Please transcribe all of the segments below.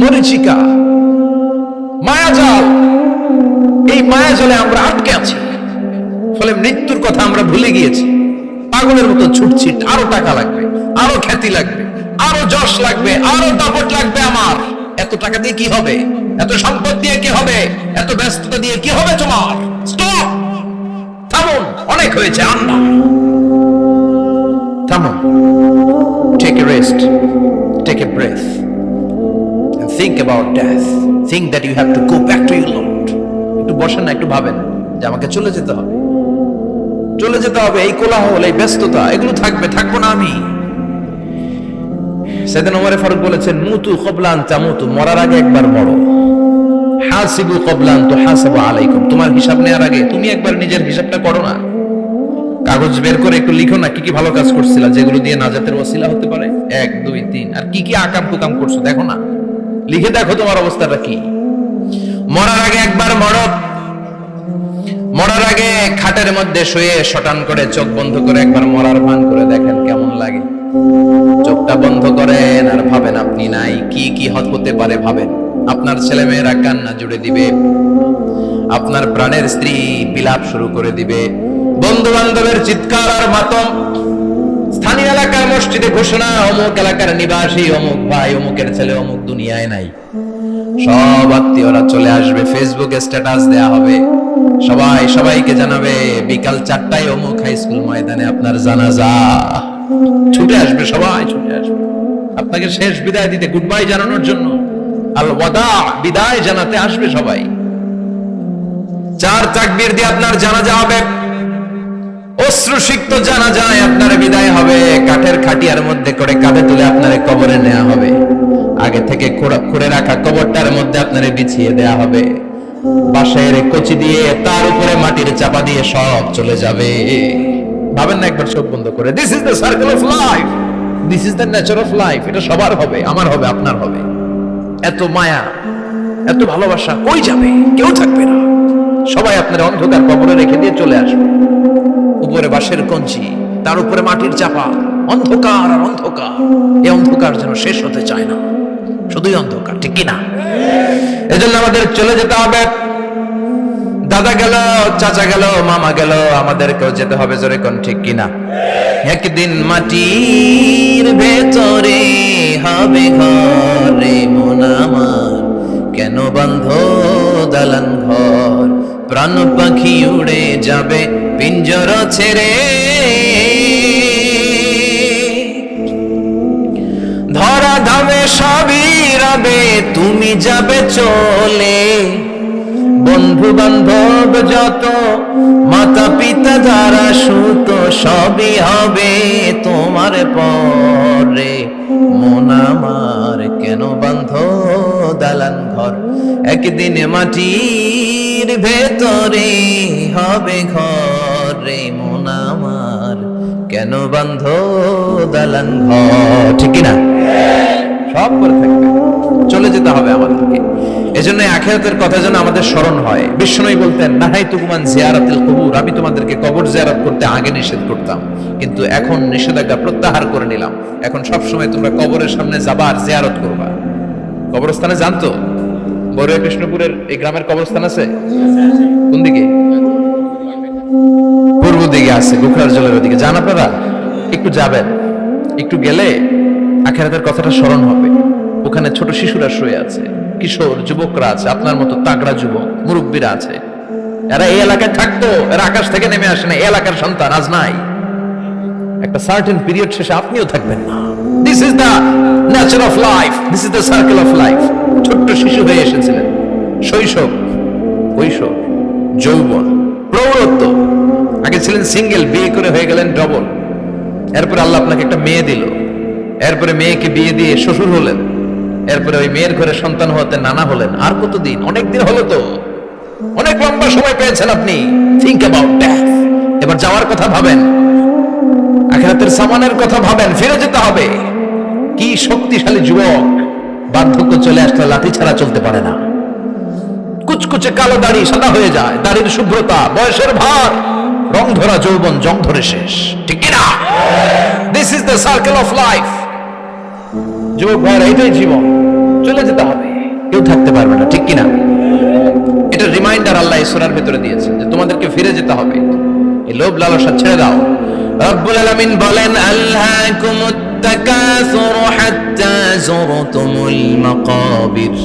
মরিচিকা, মায়াজাল। এই মায়াজালে আমরা আটকে আছি, ফলে মৃত্যুর কথা আমরা ভুলে গিয়েছি। পাগলের মতো ছুটছি, আরো টাকা লাগবে, আরো খ্যাতি লাগবে, আরো যশ লাগবে, আরো দাপট লাগবে। আমার এত টাকা দিয়ে কি হবে? এত সম্পদ দিয়ে কি হবে? এত ব্যস্ততা দিয়ে কি হবে তোমার? স্টপ, থামুন, অনেক হয়েছে। আন্না, থামুন, take a rest, take a breath, and think about death. Think that you have to go back to your Lord. একটু বসেন না, একটু ভাবেন যে আমাকে চলে যেতে হবে, চলে যেতে হবে। এই কোলাহল, এই ব্যস্ততা, এগুলো থাকবে, থাকবো না আমি। সাইয়েদনা ওমর ফারুক বলেছেন, মুতু ক্বাবলা আন তামুতু, মরার আগে একবার মরো। হাসিবু ক্বাবলা আন তুহাসাবু আলাইকুম, তোমার হিসাব নেওয়ার আগে তুমি একবার নিজের হিসাবটা করো না। কাগজ বের করে একটু লিখো না, কি কি ভালো কাজ করছিলা, যেগুলো দিয়ে নাজাতের ওসিলা হতে পারে। 1 2 3, আর কি কি আকাম কুকাম করছো দেখো না, লিখে দেখো তোমার অবস্থাটা কি। মরার আগে একবার মরো। মরার আগে খাটের মধ্যে শুয়ে শটান করে চোখ বন্ধ করে একবার মরার ভান করে দেখেন কেমন লাগে। চোখটা বন্ধ করেন আর ভাবেন আপনি নাই, কি কি হতে পারে ভাবেন। আপনার ছেলে মেয়েরা কান্না জুড়ে দিবে, আপনার প্রাণের স্ত্রী বিলাপ শুরু করে দিবে, বন্ধু বান্ধবের চিৎকার আর মাতম, স্থানীয় এলাকার মসজিদে ঘোষণা, অমুক এলাকার নিবাসী অমুক ভাই অমুকের ছেলে অমুক দুনিয়ায় নাই। সব আত্মীয়রা চলে আসবে, ফেসবুকে স্ট্যাটাস দেয়া হবে, সবাই সবাইকে জানাবে বিকাল 4টায় অমুক হাই স্কুল ময়দানে আপনার জানাজা। ছুটে আসবে, সবাই ছুটে আসবে আপনাকে শেষ বিদায় দিতে, গুড বাই জানানোর জন্য, আল ওয়াদা, বিদায় জানাতে আসবে সবাই। 4 তাকবীর দিয়ে আপনার জানাজা হবে, অশ্রুসিক্ত জানাজায় আপনার বিদায় হবে। কাঠের খাটিয়ার মধ্যে করে কাঁধে তুলে আপনার কবরে নেওয়া হবে। আগে থেকে খুঁড়ে রাখা কবরটার মধ্যে আপনার বিছিয়ে দেয়া হবে। বাঁশের কচি দিয়ে তার উপরে মাটির চাপা দিয়ে সব চলে যাবে। ভাবেন না একবার চোখ বন্ধ করে, this is the circle of life, this is the nature of life. এটা সবার হবে, আমার হবে, আপনার হবে। এত মায়া, এত ভালোবাসা কই যাবে? কেউ থাকবে না, সবাই আপনার অন্ধকার কবরে রেখে দিয়ে চলে আসবে। উপরে বাঁশের কঞ্চি, তার উপরে মাটির চাপা, অন্ধকার আর অন্ধকার। এই অন্ধকার যেন শেষ হতে চায় না, শুধুই অন্ধকার, ঠিক কিনা? এজন্য আমাদের চলে যেতে হবে। দাদা গেল, চাচা গেল, মামা গেল, আমাদেরকেও যেতে হবে, জোরে কোন ঠিক কিনা? একদিন মাটির ভেতরে হবে ঘরে মন আমার, কেন বন্ধ দালান ঘর, প্রাণ পাখি উড়ে যাবে পিঞ্জর ছেড়ে, ধরা ধামে সবই রবে, তুমি যাবে চলে, বন্ধু বান্ধব যত, মাতা পিতা যারা সুত, সবই হবে তোমার পরে, মন আমার কেন বন্ধ দালান ঘর, একদিন মাটির ভেতরে হবে ঘরে মন আমার, কেন বন্ধ দালান ঘর, ঠিক কিনা? সব করে থাকবে, চলে যেতে হবে আমাদেরকে। এজন্য আখিরাতের কথা যেন আমাদের স্মরণ হয়। বিষ্ণুই বলতেন, নাহাইতুকুমান জিয়ারাতিল কুবুর, আমি তোমাদেরকে কবর জিয়ারত করতে আগে নিষেধ করতাম, কিন্তু এখন নিষেধাজ্ঞা প্রত্যাহার করে নিলাম। এখন সব সময় তোমরা কবরের সামনে যাবা আর জিয়ারত করবা। কবরস্থানে জানতো বড়ুয়া কৃষ্ণপুরের এই গ্রামের কবরস্থান আছে? কোন দিকে? পূর্ব দিকে আছে, গোখরার জলের ওদিকে। যান আপনারা, একটু যাবেন, একটু গেলে আখিরাতের কথাটা স্মরণ হবে। ওখানে ছোট শিশুরা শুয়ে আছে, কিশোর যুবকরা আছে, আপনার মতো তাগড়া যুবক মুরব্বীরা আছে। এরা এই এলাকায় থাকতো, এরা আকাশ থেকে নেমে আসে না, এই এলাকার সন্তান, আজ নাই। একটা সার্টেন পিরিয়ড শেষে আপনিও থাকবেন না। This is the nature of life, this is the circle of life. ছোট্ট শিশু হয়ে এসেছিলেন, শৈশব, কৈশোর, যৌবন, প্রৌঢ়ত্ব। আগে ছিলেন সিঙ্গেল, বিয়ে করে হয়ে গেলেন ডবল। এরপরে আল্লাহ আপনাকে একটা মেয়ে দিল, এরপরে মেয়েকে বিয়ে দিয়ে শ্বশুর হলেন, এরপরে ওই মেয়ের ঘরে সন্তান হতে নানা হলেন। আর কতদিন? অনেকদিন হলো তো, অনেক লম্বা সময় পেয়েছেন আপনি। Think about that. এবার যাওয়ার কথা ভাবেন, আখিরাতের সামানের কথা ভাবেন, ফিরে যেতে হবে। কি শক্তিশালী যুবক, বার্ধক্য চলে আসলে লাঠি ছাড়া চলতে পারে না। কুচকুচে কালো দাড়ি সাদা হয়ে যায়, দাড়ির শুভ্রতা, বয়সের ভার, রং ধরা যৌবন জং ধরে শেষ, ঠিক কিনা? This is the circle of life. যুবক ভাইরা, এটাই জীবন। চলে যেতে হবে, কেউ থাকতে পারবে না, ঠিক কিনা? এটা রিমাইন্ডার আল্লাহ এই সূরার ভিতরে দিয়েছেন যে তোমাদেরকে ফিরে যেতে হবে, এই লোভ লালসা ছেড়ে দাও। রব্বুল আলামিন বলেন আল্লাহকুমুত তাকাসুর হাত্তা যুরতুমুল মাকাবির।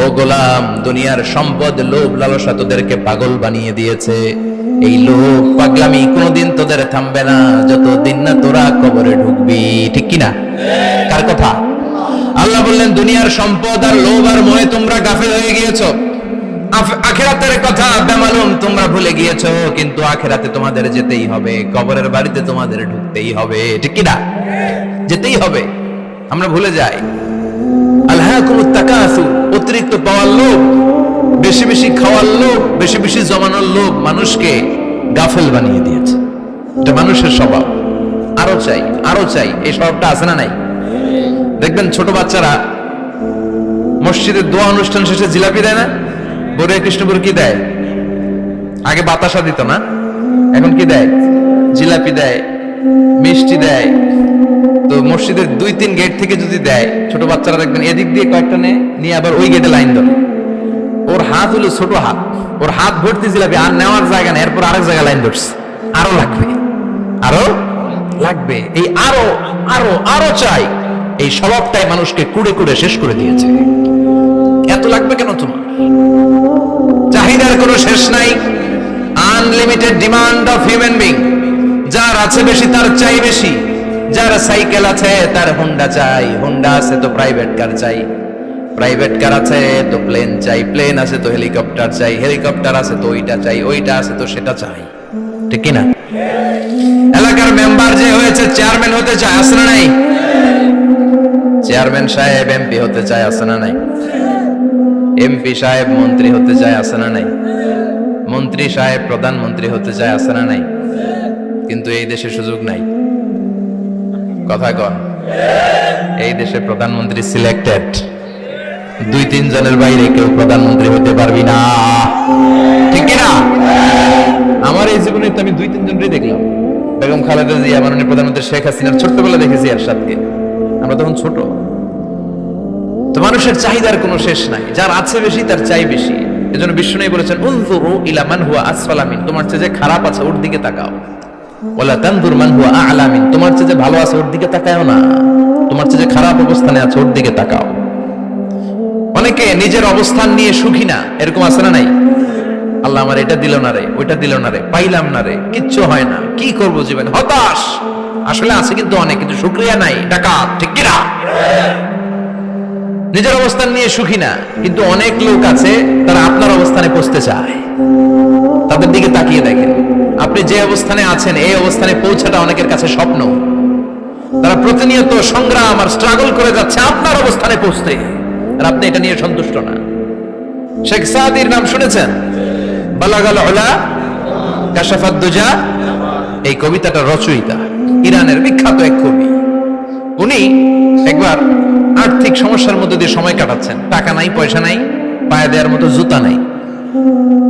ও গোলাম, দুনিয়ার সম্পদ, লোভ লালসা তোদেরকে পাগল বানিয়ে দিয়েছে। এই লোভ পাগলামি কোনোদিন তোদের থামবে না যতদিন না তোরা কবরে ঢুকবি, ঠিক কিনা? কার কথা? আল্লাহ বললেন দুনিয়ার সম্পদ আর লোভ আর মোহে তোমরা গাফেল হয়ে গিয়েছো, আখিরাতের কথা বেমালুম তোমরা ভুলে গিয়েছো। কিন্তু আখিরাতে তোমাদের যেতেই হবে, কবরের বাড়িতে তোমাদের ঢুকতেই হবে, ঠিক কিনা? যেতেই হবে, আমরা ভুলে যাই। আলহাকুমুত তাকাসুর, অতিরিক্ত পাওয়ার লোভ, বেশি বেশি খাওয়ার লোভ, বেশি বেশি জমানোর লোভ মানুষকে গাফেল বানিয়ে দিয়েছে। এটা মানুষের স্বভাব, আরো চাই আরো চাই, এই স্বভাবটা আছে না নাই? দেখবেন ছোট বাচ্চারা মসজিদের দোয়া অনুষ্ঠান শেষে জিলাপি দেয় না? বড় কৃষ্ণপুর কি দেয়? আগে বাতাসা দিত না, এখন কি দেয়? জিলাপি দেয়, মিষ্টি দেয়। তো মসজিদের 2-3 গেট থেকে যদি দেয়, ছোট বাচ্চারা দেখবেন এদিক দিয়ে কয়েকটা নিয়ে আবার ওই গেটে লাইন ধরে। ওর হাত হলো ছোট হাত, ওর হাত ভর্তি জিলাপি, আর নেওয়ার জায়গা নেই, এরপর আরেক জায়গায় লাইন ধরছে, আরো লাগবে আরো লাগবে, এই আরো আরো আরো চাই। এই স্বভাবটাই মানুষকে কুড়ে কুড়ে শেষ করে দিয়েছে। এত লাগবে কেন তোমার? চাহিদার কোনো শেষ নাই, unlimited demand of human being. যার আছে বেশি তার চাই বেশি, যার সাইকেল আছে তার হোন্ডা চাই, হোন্ডা আছে তো প্রাইভেট কার চাই, প্রাইভেট কার আছে তো প্লেন চাই, প্লেন আছে তো হেলিকপ্টার চাই, হেলিকপ্টার আছে তো ওইটা চাই, ওইটা আছে তো সেটা চাই, ঠিক কিনা? এলাকার মেম্বার যে হয়েছে চেয়ারম্যান হতে চায়, আছে না নাই? চেয়ারম্যান সাহেব এমপি হতে চায়, আছে না নাই? এমপি সাহেব মন্ত্রী হতে চায়, আছে না নাই? মন্ত্রী সাহেব প্রধানমন্ত্রী হতে চায়, আছে না নাই? কিন্তু এই দেশে সুযোগ নাই। কথা কন, এই দেশে প্রধানমন্ত্রী সিলেক্টেড, 2-3 জনের বাইরে কেউ প্রধানমন্ত্রী হতে পারবি না, ঠিক কিনা? আমার এই জীবনে তো আমি 2-3 জনই দেখলাম। বেগম খালেদা জিয়া, মাননীয় প্রধানমন্ত্রী শেখ হাসিনার ছোট্টবেলা দেখেছি এরশাদকে, আমরা তখন ছোট। তো মানুষের চাহিদার কোনো শেষ নাই, যার আছে বেশি তার চাই বেশি। এজন্য বিষ্ণু বলেছেন উনজুরু ইলা মান হুয়া আসফালা মিন, তোমার চেয়ে যে খারাপ আছে ওর দিকে তাকাও। ওয়ালা তানজুর মান হুয়া আ'লা মিন, তোমার চেয়ে যে ভালো আছে ওর দিকে তাকাও না, তোমার চেয়ে যে খারাপ অবস্থানে আছে ওর দিকে তাকাও। অনেকে নিজের অবস্থান নিয়ে সুখী না, এরকম আছে না নাই? আল্লাহ আমার এটা দিল না রে, ওইটা দিল না রে, পাইলাম না রে, কিচ্ছু হয় না, কি করব জীবনে, হতাশ। আসলে আছে কিন্তু অনেক, কিন্তু শুকরিয়া নাই, ডাকাত, ঠিক কিনা? নিজের অবস্থান নিয়ে সুখী না, কিন্তু অনেক লোক আছে তারা আপনার অবস্থানে পৌঁছতে চায়। তাদের দিকে তাকিয়ে দেখেন, আপনি যে অবস্থানে আছেন এই অবস্থানে পৌঁছাটা অনেকের কাছে স্বপ্ন। তারা প্রতিনিয়ত সংগ্রাম আর স্ট্রাগল করে যাচ্ছে আপনার অবস্থানে পৌঁছতে, আর আপনি এটা নিয়ে সন্তুষ্ট না। শেখ সাদির নাম শুনেছেন? বালাগাল উলা কাশাফাত দুজা, এই কবিতাটা রচয়িতা, ইরানের বিখ্যাত এক কবি। উনি একবার আর্থিক সমস্যার মধ্যে দিয়ে সময় কাটাচ্ছেন, টাকা নাই, পয়সা নাই, পায়ে দেওয়ার মতো জুতা নাই।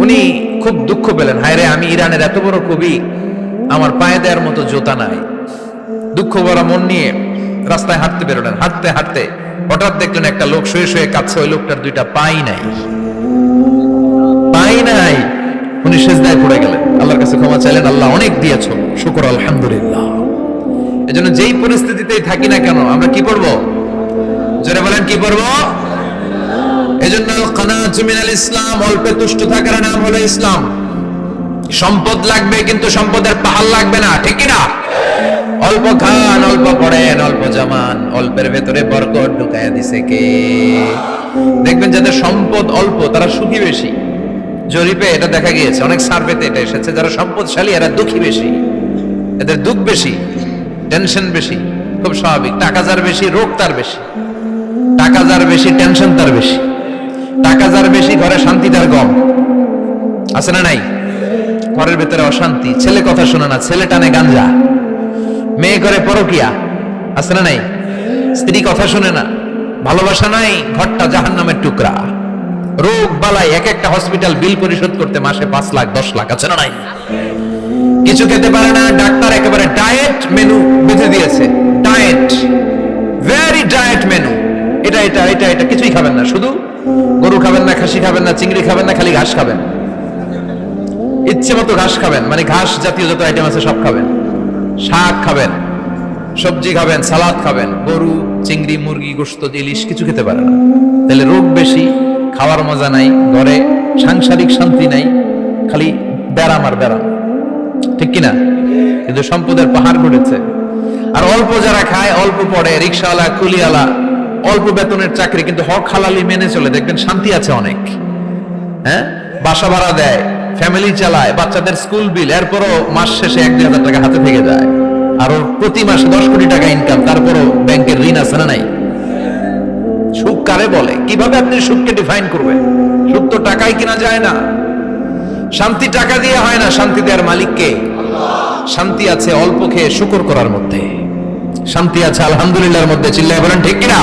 উনি খুব দুঃখ পেলেন, হায় রে, আমি ইরানের এত বড় কবি, আমার পায়ে দেওয়ার মতো জুতা নাই। দুঃখ ভরা মন নিয়ে রাস্তায় হাঁটতে বেরোলেন। হাঁটতে হাঁটতে হঠাৎ দেখলেন একটা লোক শুয়ে শুয়ে কাঁদছে, ওই লোকটার 2টা পাই নাই, পাই নাই। উনি সিজদায় পড়ে গেলেন, আল্লাহর কাছে ক্ষমা চাইলেন, আল্লাহ অনেক দিয়েছো, শুকর আলহামদুলিল্লাহ। এজন্য যেই পরিস্থিতিতেই থাকি না কেন আমরা কি করব? জোরে বলেন, কি করব? এজন্য কানাতু মিনাল ইসলাম, অল্পে তুষ্ট থাকার নাম হলো ইসলাম। সম্পদ লাগবে কিন্তু সম্পদের পাহাড় লাগবে না, ঠিক কি না? অল্প খান, অল্প পড়েন, অল্প জমান, অল্পের ভেতরে বরকত ঢুকায়া দিছে কে? দেখবেন যাদের সম্পদ অল্প তারা সুখী বেশি। জরিপে এটা দেখা গিয়েছে, অনেক সার্ভেতে এটা এসেছে, যারা সম্পদশালী এরা দুঃখী বেশি, এদের দুঃখ বেশি, টেনশন বেশি। খুব স্বাভাবিক, টাকা যার বেশি রোগ তার বেশি, টাকা যার বেশি টেনশন তার বেশি, টাকা যার বেশি ঘরে শান্তি তার কম, আছে না নাই? ঘরের ভেতরে অশান্তি, ছেলে কথা শোনে না, ছেলে টানে গাঞ্জা, মেয়ে করে পরকিয়া, আছে না নাই? স্ত্রী কথা শোনে না, ভালোবাসা নাই, ঘরটা জাহান্নামের টুকরা। রোগ বালাই, এক একটা হসপিটাল বিল পরিশোধ করতে মাসে 5 লাখ 10 লাখ, আছে না নাই? কিছু খেতে পারে না, ডাক্তার একেবারে ডায়েট মেনু বেঁধে দিয়েছে, ডায়েট, ভেরি ডায়েট মেনু। এটা এটা এটা এটা কিছুই খাবেন না, শুধু গরু খাবেন না, খাসি খাবেন না, চিংড়ি খাবেন না, খালি ঘাস খাবেন, ইচ্ছে মতো ঘাস খাবেন, মানে ঘাস জাতীয় যত আইটেম আছে সব খাবেন, শাক খাবেন, সবজি খাবেন, সালাদ খাবেন। গরু, চিংড়ি, মুরগি, গোশত, ইলিশ কিছু খেতে পারে না। তাহলে রোগ বেশি, খাওয়ার মজা নাই, ঘরে সাংসারিক শান্তি নাই, খালি ব্যারাম আর ব্যারাম, ঠিক কিনা? কিন্তু সম্পদের পাহাড় গড়েছে। আর অল্প যারা খায়, অল্প পড়ে, রিক্সাওয়ালা, কুলিওয়ালা, অল্প বেতনের চাকরি, কিন্তু হক হালালি মেনে চলে, দেখবেন শান্তি আছে অনেক। হ্যাঁ, বাসা ভাড়া দেয়, ফ্যামিলি চালায়, বাচ্চাদের স্কুল বিল, এরপরও মাস শেষে 1-2 হাজার টাকা হাতে থেকে যায়। আর ওর প্রতি মাসে 10 কোটি টাকা ইনকাম, তারপরও ব্যাংকের ঋণ আছে না নাই? সুখ কারে বলে? কিভাবে আপনি সুখকে ডিফাইন করবেন? সুখ তো টাকায় কিনা যায় না, শান্তি টাকা দিয়ে হয় না, শান্তি দেওয়ার মালিক কে? শান্তি আছে অল্প খেয়ে শুকর করার মধ্যে, শান্তি আছে আলহামদুলিল্লাহর মধ্যে। চিল্লায় বলেন ঠিক কিনা?